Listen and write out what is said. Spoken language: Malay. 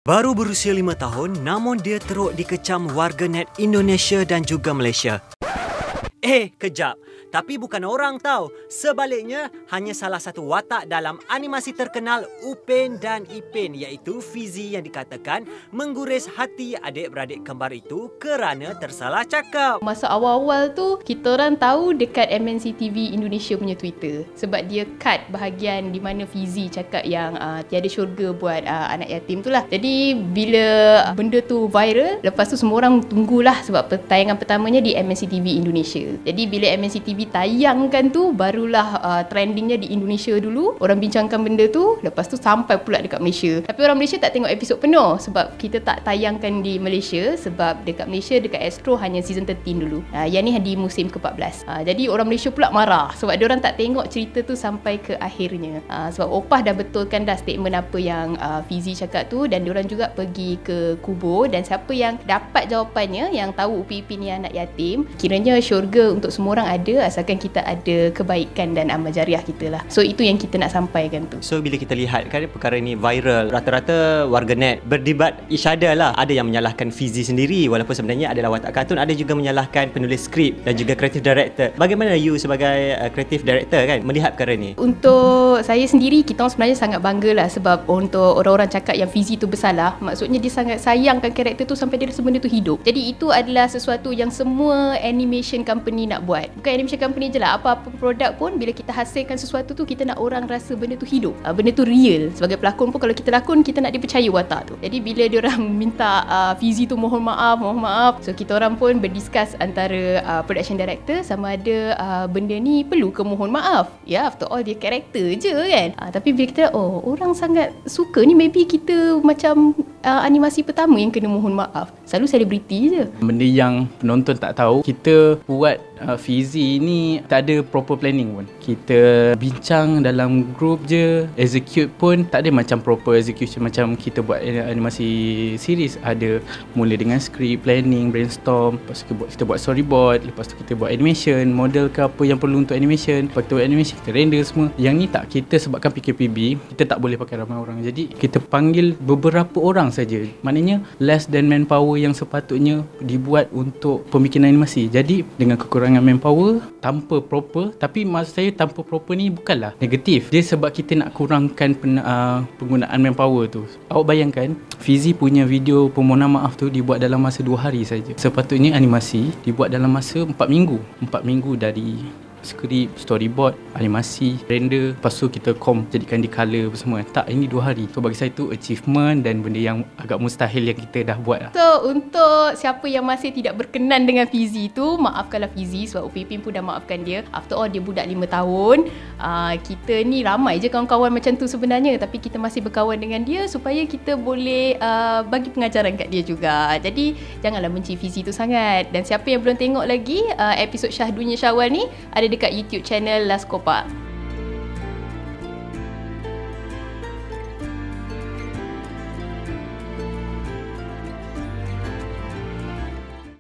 Baru berusia 5 tahun, namun dia teruk dikecam warganet Indonesia dan juga Malaysia. Kejap. Tapi bukan orang tahu. Sebaliknya, hanya salah satu watak dalam animasi terkenal Upin dan Ipin, iaitu Fizi, yang dikatakan mengguris hati adik-beradik kembar itu kerana tersalah cakap. Masa awal-awal tu, kita orang tahu dekat MNC TV Indonesia punya Twitter. Sebab dia cut bahagian di mana Fizi cakap yang tiada syurga buat anak yatim tu lah. Jadi, bila benda tu viral, lepas tu semua orang tunggulah sebab tayangan pertamanya di MNC TV Indonesia. Jadi, bila MNC TV tayangkan tu, barulah trendingnya di Indonesia dulu. Orang bincangkan benda tu, lepas tu sampai pula dekat Malaysia. Tapi orang Malaysia tak tengok episod penuh sebab kita tak tayangkan di Malaysia. Sebab dekat Malaysia, dekat Astro hanya season 13 dulu. Yang ni di musim ke-14. Jadi orang Malaysia pula marah sebab diorang tak tengok cerita tu sampai ke akhirnya. Sebab Opah dah betulkan dah statement apa yang Fizi cakap tu, dan diorang juga pergi ke kubur, dan siapa yang dapat jawapannya, yang tahu Upin Ipin ni anak yatim, kiranya syurga untuk semua orang ada, asalkan kita ada kebaikan dan amal jariah kita lah. So itu yang kita nak sampaikan tu. So bila kita lihat kan perkara ni viral, rata-rata warganet berdebat each other lah. Ada yang menyalahkan Fizi sendiri walaupun sebenarnya adalah watak kartun. Ada juga menyalahkan penulis skrip dan juga creative director. Bagaimana you sebagai creative director kan melihat perkara ni? Untuk saya sendiri, kita orang sebenarnya sangat bangga lah. Sebab untuk orang-orang cakap yang Fizi tu bersalah, maksudnya dia sangat sayangkan karakter tu sampai dia rasa benda tu hidup. Jadi itu adalah sesuatu yang semua animation company nak buat. Bukan animation company je lah, apa-apa produk pun, bila kita hasilkan sesuatu tu, kita nak orang rasa benda tu hidup, benda tu real. Sebagai pelakon pun, kalau kita lakon, kita nak dipercaya watak tu. Jadi bila diorang minta Fizi tu mohon maaf, so kita orang pun berdiskus antara production director sama ada benda ni perlu ke mohon maaf. Ya, after all dia karakter je kan. Tapi bila kita orang sangat suka ni, maybe kita macam animasi pertama yang kena mohon maaf. Selalu selebriti je. Benda yang penonton tak tahu, kita buat Fizi ni tak ada proper planning pun. Kita bincang dalam group je, execute pun tak ada macam proper execution macam kita buat animasi series. Ada mula dengan script, planning, brainstorm, lepas tu kita buat storyboard, lepas tu kita buat animation, model ke apa yang perlu untuk animation, lepas tu animation kita render semua. Yang ni tak, kita sebabkan PKPB, kita tak boleh pakai ramai orang. Jadi kita panggil beberapa orang saja. Maknanya less than manpower yang sepatutnya dibuat untuk pembikinan animasi. Jadi dengan kekurangan manpower, tanpa proper, tapi maksud saya tanpa proper ni bukanlah negatif. Dia sebab kita nak kurangkan penggunaan manpower tu. Awak bayangkan, Fizi punya video permohonan maaf tu dibuat dalam masa 2 hari saja. Sepatutnya animasi dibuat dalam masa 4 minggu. 4 minggu dari skrip, storyboard, animasi, render, lepas tu kita jadikan di color semua. Tak, ini 2 hari. So bagi saya tu achievement dan benda yang agak mustahil yang kita dah buat lah. So untuk siapa yang masih tidak berkenan dengan Fizi tu, maafkanlah Fizi sebab Upin Ipin pun dah maafkan dia. After all, dia budak 5 tahun. Kita ni ramai je kawan-kawan macam tu sebenarnya, tapi kita masih berkawan dengan dia supaya kita boleh bagi pengajaran kat dia juga. Jadi janganlah benci Fizi tu sangat. Dan siapa yang belum tengok lagi episod Syahdunya Syawal ni, ada dekat YouTube channel Laskopa.